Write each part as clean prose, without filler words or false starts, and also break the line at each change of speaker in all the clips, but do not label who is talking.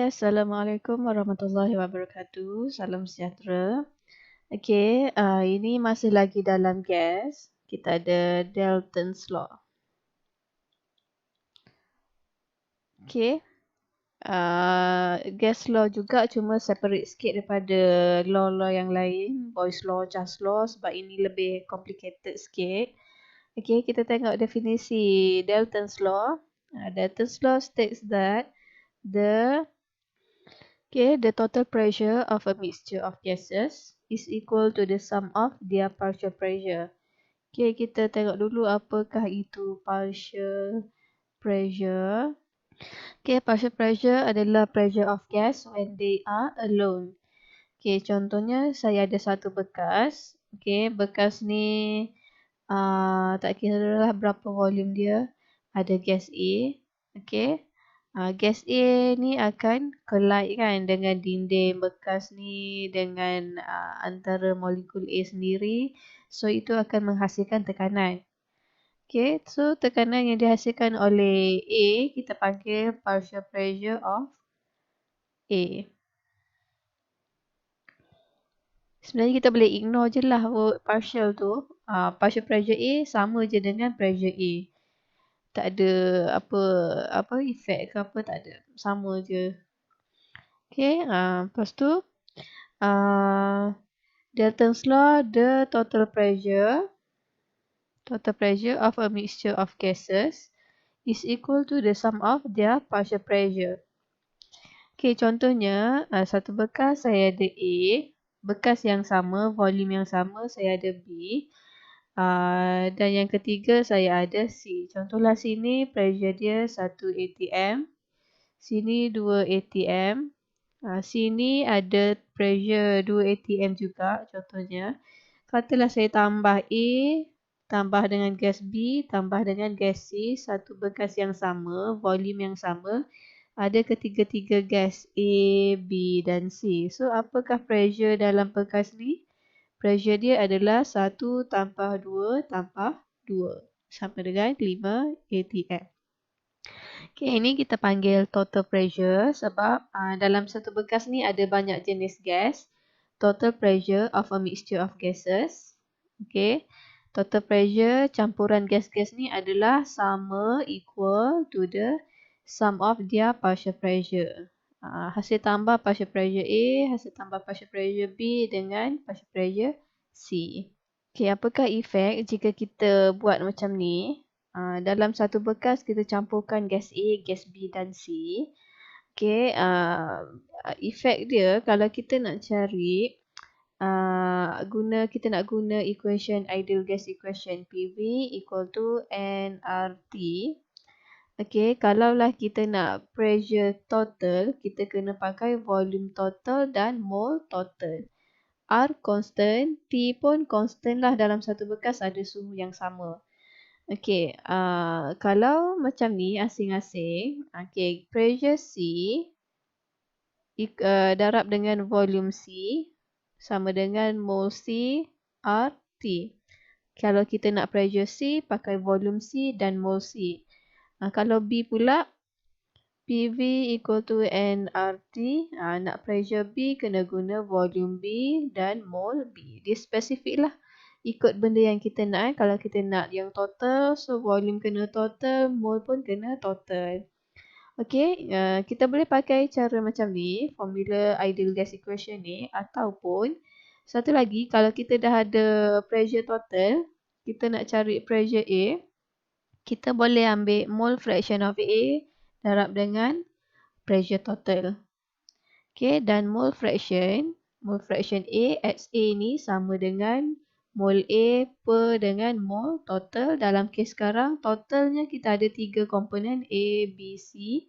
Assalamualaikum warahmatullahi wabarakatuh. Salam sejahtera. Ini masih lagi dalam gas. Kita ada Dalton's Law. Okey. Gas law juga cuma separate sikit daripada law-law yang lain. Boyle's law, Just law sebab ini lebih complicated sikit. Kita tengok definisi Dalton's Law. Dalton's Law states that the total pressure of a mixture of gases is equal to the sum of their partial pressure. Kita tengok dulu apakah itu partial pressure. Partial pressure adalah pressure of gas when they are alone. Contohnya saya ada satu bekas. Bekas ni tak kira lah berapa volume dia. Ada gas A. Gas A ni akan collide kan dengan dinding bekas ni dengan antara molekul A sendiri. So itu akan menghasilkan tekanan. So tekanan yang dihasilkan oleh A kita panggil partial pressure of A. Sebenarnya kita boleh ignore je lah partial tu. Partial pressure A sama je dengan pressure A. Tak ada apa effect ke apa, tak ada. Sama je. Lepas tu Dalton's Law, the total pressure of a mixture of gases is equal to the sum of their partial pressure. Contohnya satu bekas saya ada A, bekas yang sama, volume yang sama saya ada B. Dan yang ketiga saya ada C. Contohlah sini pressure dia 1 atm. Sini 2 atm. Sini ada pressure 2 atm juga contohnya. Katalah saya tambah A, tambah dengan gas B, tambah dengan gas C. Satu bekas yang sama, volume yang sama. Ada ketiga-tiga gas A, B dan C. So apakah pressure dalam bekas ni? Pressure dia adalah 1 tambah 2 tambah 2. Sama dengan 5 atm. Ini kita panggil total pressure sebab dalam satu bekas ni ada banyak jenis gas. Total pressure of a mixture of gases. Total pressure campuran gas-gas ni adalah sama equal to the sum of their partial pressure. Hasil tambah partial pressure A, hasil tambah partial pressure B dengan partial pressure C. Apakah efek jika kita buat macam ni? Dalam satu bekas kita campurkan gas A, gas B dan C. Efek dia kalau kita nak cari kita nak guna equation ideal gas equation PV equal to nRT. Kalaulah kita nak pressure total, kita kena pakai volume total dan mole total. R constant, T pun constant lah dalam satu bekas ada suhu yang sama. Kalau macam ni asing-asing, pressure C darab dengan volume C sama dengan mole C R T. Kalau kita nak pressure C, pakai volume C dan mole C. Kalau B pula, PV equal to nRT. Nak pressure B, kena guna volume B dan mole B. Dia spesifik lah. Ikut benda yang kita nak. Kalau kita nak yang total, so volume kena total, mole pun kena total. Kita boleh pakai cara macam ni, formula ideal gas equation ni. Ataupun, satu lagi, kalau kita dah ada pressure total, kita nak cari pressure A, kita boleh ambil mole fraction of A darab dengan pressure total. Dan mole fraction A X A ni sama dengan mole A per dengan mole total. Dalam kes sekarang, totalnya kita ada 3 komponen A, B, C.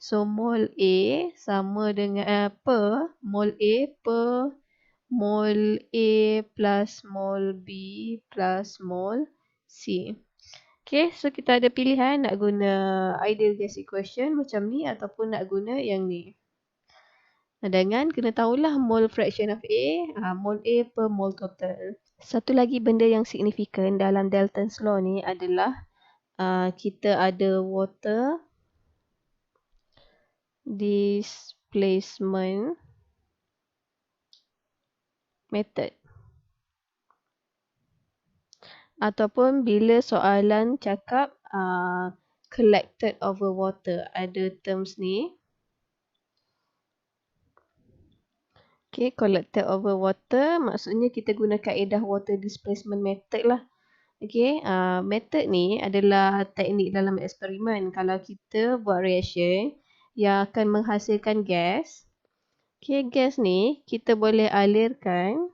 So, mole A sama dengan per mole A per mole A plus mole B plus mole C. So kita ada pilihan nak guna ideal gas equation macam ni ataupun nak guna yang ni. Dengan kena tahulah mole fraction of A, mole A per mole total. Satu lagi benda yang signifikan dalam Dalton's Law ni adalah kita ada water displacement method. Ataupun bila soalan cakap collected over water, ada terms ni. Okay, collected over water maksudnya kita guna kaedah water displacement method lah. Okay, method ni adalah teknik dalam eksperimen. Kalau kita buat reaction yang akan menghasilkan gas, okay, gas ni kita boleh alirkan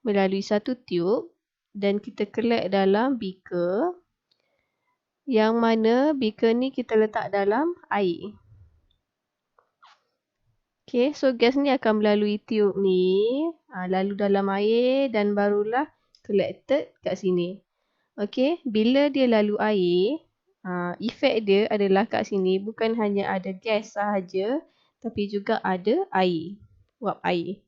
melalui satu tube dan kita collect dalam beaker, yang mana beaker ni kita letak dalam air. Okay, so gas ni akan melalui tube ni, lalu dalam air dan barulah collected kat sini. Okay, bila dia lalu air, efek dia adalah kat sini bukan hanya ada gas sahaja, tapi juga ada air, wap air.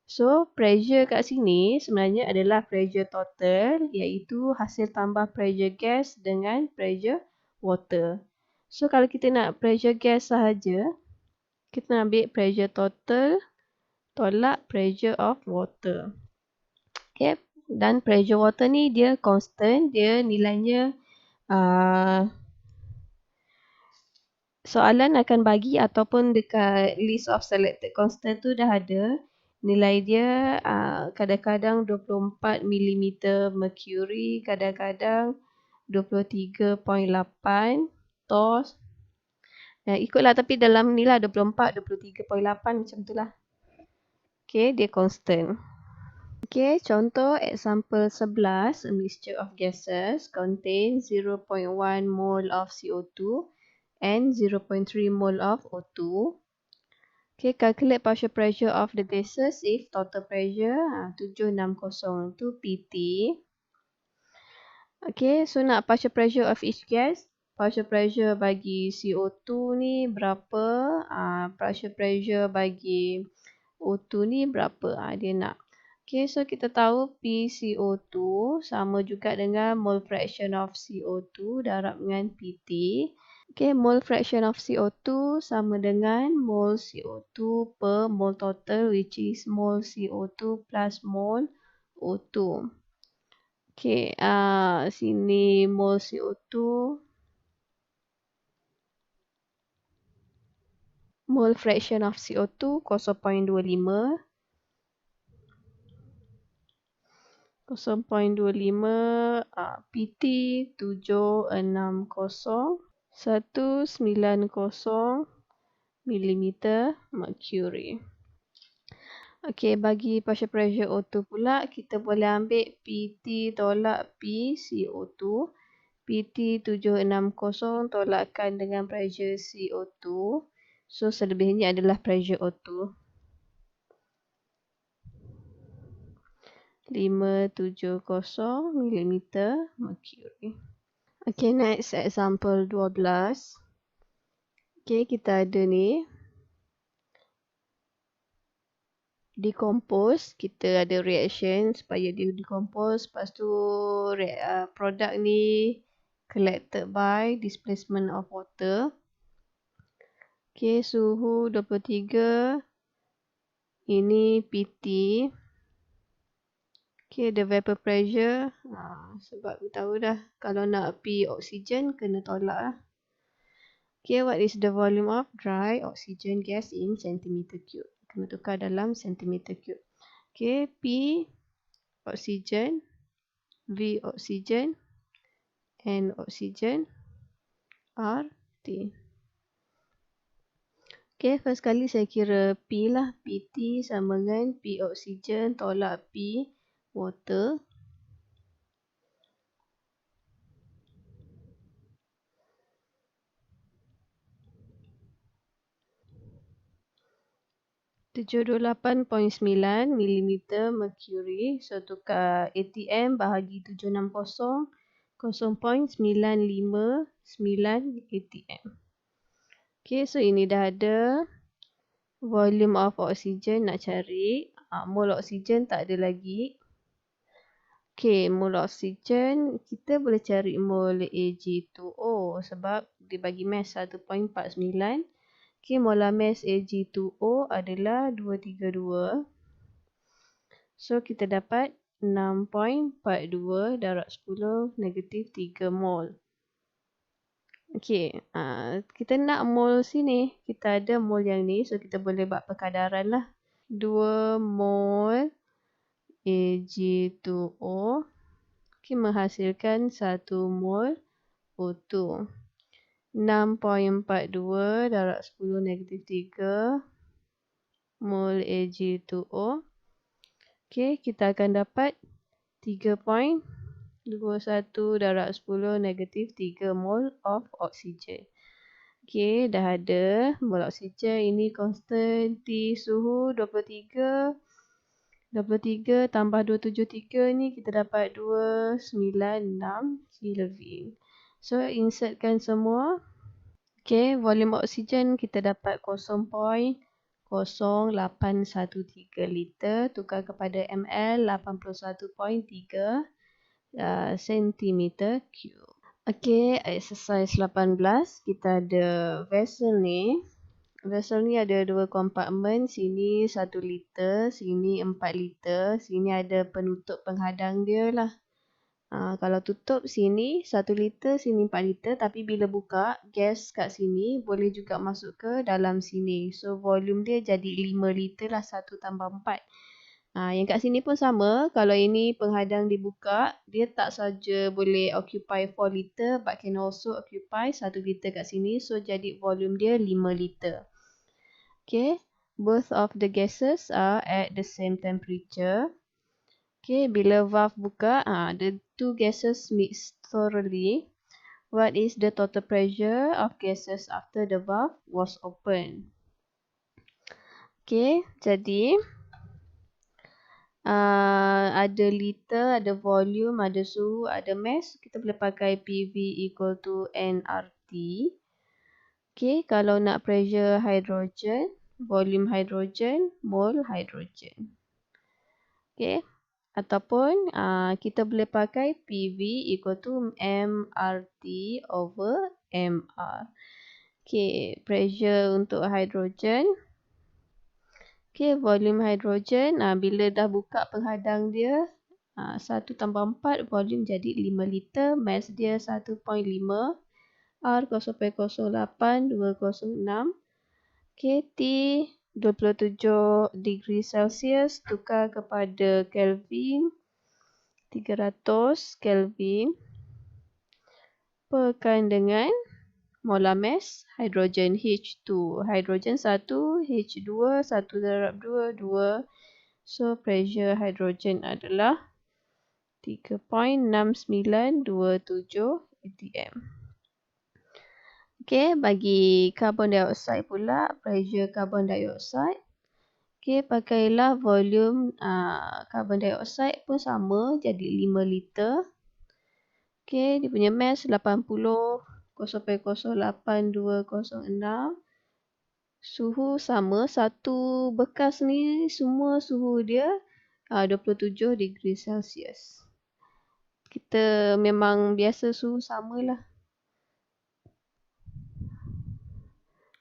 So, pressure kat sini sebenarnya adalah pressure total, iaitu hasil tambah pressure gas dengan pressure water. So, kalau kita nak pressure gas sahaja, kita nak ambil pressure total tolak pressure of water. Okay. Dan pressure water ni dia constant, dia nilainya soalan akan bagi ataupun dekat list of selected constant tu dah ada. Nilai dia kadang-kadang 24 mm mercury, kadang-kadang 23.8 torch. Ikutlah, tapi dalam ni lah 24, 23.8 macam tu lah. Okay, dia constant. Okay, contoh example 11, a mixture of gases contains 0.1 mole of CO2 and 0.3 mole of O2. Okay, calculate partial pressure of the gases if total pressure 760 tu PT. Okay, so nak partial pressure of each gas. Partial pressure bagi CO2 ni berapa? Partial pressure bagi O2 ni berapa? Dia nak. Okay, so kita tahu PCO2 sama juga dengan mole fraction of CO2 darab dengan PT. Okay, mole fraction of CO2 sama dengan mole CO2 per mole total, which is mole CO2 plus mole O2. Okay, sini mole CO2. Mole fraction of CO2 0.25. 0.25 PT 760 190 mm mercury. Okey, bagi partial pressure O2 pula, kita boleh ambil PT tolak P CO2. PT 760 tolakkan dengan pressure CO2. So, selebihnya adalah pressure O2. 570 mm mercury. Okay, next example 12. Okay, kita ada ni. Decompose. Kita ada reaction supaya dia decompose. Lepas tu produk ni collected by displacement of water. Okay, suhu 23. Ini PT. Okay, the vapor pressure. Sebab kita tahu dah kalau nak P oksigen kena tolak lah. Okay, what is the volume of dry oxygen gas in centimeter cube? Kena tukar dalam centimeter cube. Okay, P oksigen, V oksigen, N oksigen, R T. Okay, first kali saya kira P lah. PT sama dengan P oksigen tolak P water. $78.9 mm mercury. So, tukar ATM bahagi 760. 0.959 ATM. Okay, so ini dah ada. Volume of oxygen nak cari. Mole oxygen tak ada lagi. Okay, mole oxygen kita boleh cari mole Ag2O sebab dia bagi mass 1.49. Okay, molar mass Ag2O adalah 232. So, kita dapat 6.42 darab 10 negatif 3 mol. Okay, kita nak mol sini. Kita ada mol yang ni, so kita boleh buat perkadaran lah. 2 mol Ag2O okay, menghasilkan 1 mol O2. 6.42 darab 10 negatif 3 mol Ag2O. Okay, kita akan dapat 3.21 darab 10 negatif 3 mol of oksigen. Okay, dah ada mol oksigen. Ini constant T suhu 23. 23 tambah 273 ni kita dapat 296 Kelvin. So, insertkan semua. Okay, volume oksigen kita dapat 0.0813 liter tukar kepada ml 81.3 cm3. Okay, exercise 18. Kita ada vessel ni. Vessel ni ada dua kompartmen, sini 1 liter, sini 4 liter, sini ada penutup penghadang dia lah. Kalau tutup sini 1 liter, sini 4 liter, tapi bila buka, gas kat sini boleh juga masuk ke dalam sini. So, volume dia jadi 5 liter lah, 1 tambah 4. Yang kat sini pun sama, kalau ini penghadang dibuka, dia tak saja boleh occupy 4 liter, but can also occupy 1 liter kat sini. So, jadi volume dia 5 liter. Okay, both of the gases are at the same temperature. Okay, bila valve buka, the two gases mix thoroughly. What is the total pressure of gases after the valve was open? Okay, jadi ada liter, ada volume, ada suhu, ada mass. Kita boleh pakai PV equal to nRT. Okay, kalau nak pressure hydrogen, volume hydrogen, mole hydrogen. Okay, ataupun kita boleh pakai PV equal to mRT over mR. Okay, pressure untuk hydrogen. Okay, volume hydrogen, bila dah buka penghadang dia, 1 tambah 4, volume jadi 5 liter, mass dia 1.5, R 0.08, 206. Okay, T 27 degree Celsius tukar kepada Kelvin, 300 Kelvin, perkan dengan molar mass hydrogen H2. Hydrogen 1, H2, 1 darab 2, 2. So, pressure hydrogen adalah 3.6927 atm. Okay, bagi carbon dioxide pula, pressure carbon dioxide. Okay, pakailah volume carbon dioxide pun sama, jadi 5 liter. Okay, dia punya mass 80, 0.08206. Suhu sama, satu bekas ni semua suhu dia 27 degree Celsius. Kita memang biasa suhu samalah.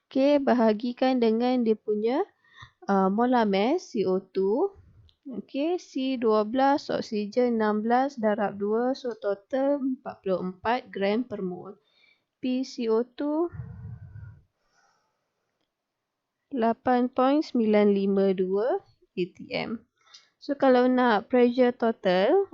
Okay, bahagikan dengan dia punya molar mass CO2. Okay, C12, oksigen 16 darab 2, so total 44 gram per mol. PCO2 8.952 atm. So, kalau nak pressure total,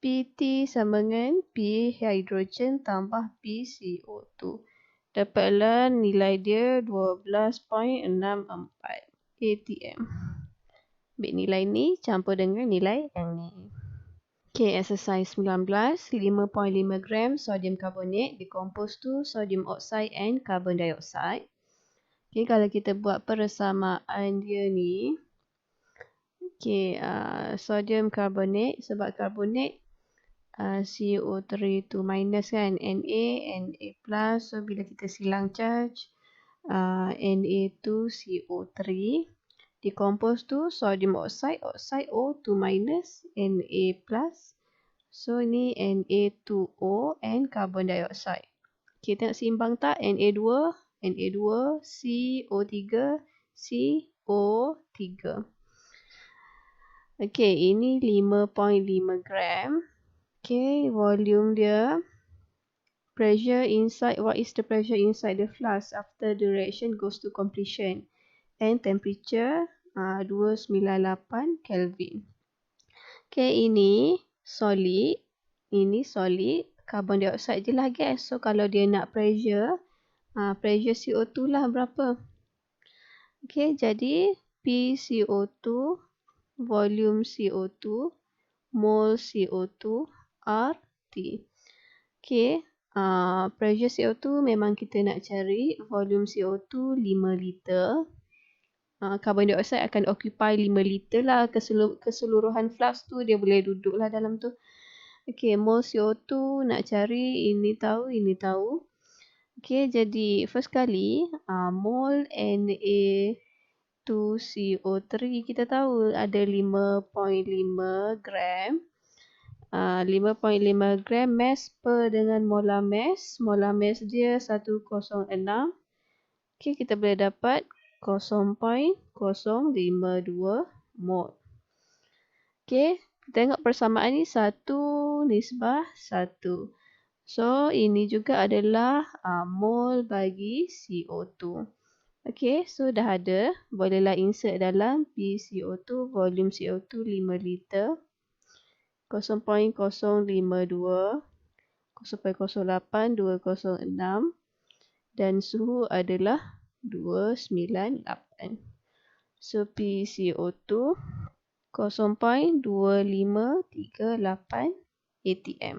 PT sama dengan P hydrogen tambah P CO2. Dapatlah nilai dia 12.64 atm. Ambil nilai ni campur dengan nilai yang ni. Okay, exercise 19. 5.5 gram sodium carbonate decompose to sodium oxide and carbon dioxide. Okay, kalau kita buat persamaan dia ni. Okay, sodium carbonate, sebab carbonate CO3 tu minus kan, Na plus. So, bila kita silang charge, Na2CO3 decompose to sodium oxide, oxide O2 minus, Na plus. So, ni Na2O and carbon dioxide. Kita nak seimbang tak? Na2, CO3, CO3. Okey, ini 5.5 gram. Okey, volume dia. Pressure inside, what is the pressure inside the flask after the reaction goes to completion? And temperature 298 Kelvin. Okay, ini solid. Ini solid. Carbon dioxide je lah gas. So, kalau dia nak pressure, pressure CO2 lah berapa? Okay, jadi PCO2, volume CO2, mole CO2, RT. Okay, pressure CO2 memang kita nak cari. Volume CO2 5 liter. Carbon dioxide akan occupy 5 liter lah. Keseluruhan flask tu dia boleh duduk lah dalam tu. Okay, mole CO2 nak cari. Ini tahu, ini tahu. Okay, jadi first kali mole Na2CO3 kita tahu ada 5.5 gram. 5.5 gram mass per dengan molar mass. Molar mass dia 106. Okay, kita boleh dapat 0.052 mol. Okay, tengok persamaan ni 1:1. So, ini juga adalah mol bagi CO2. Okay, so dah ada. Bolehlah insert dalam PCO2, volume CO2 5 liter. 0.052, 0.08206 dan suhu adalah 298. So PCO2 0.2538 atm.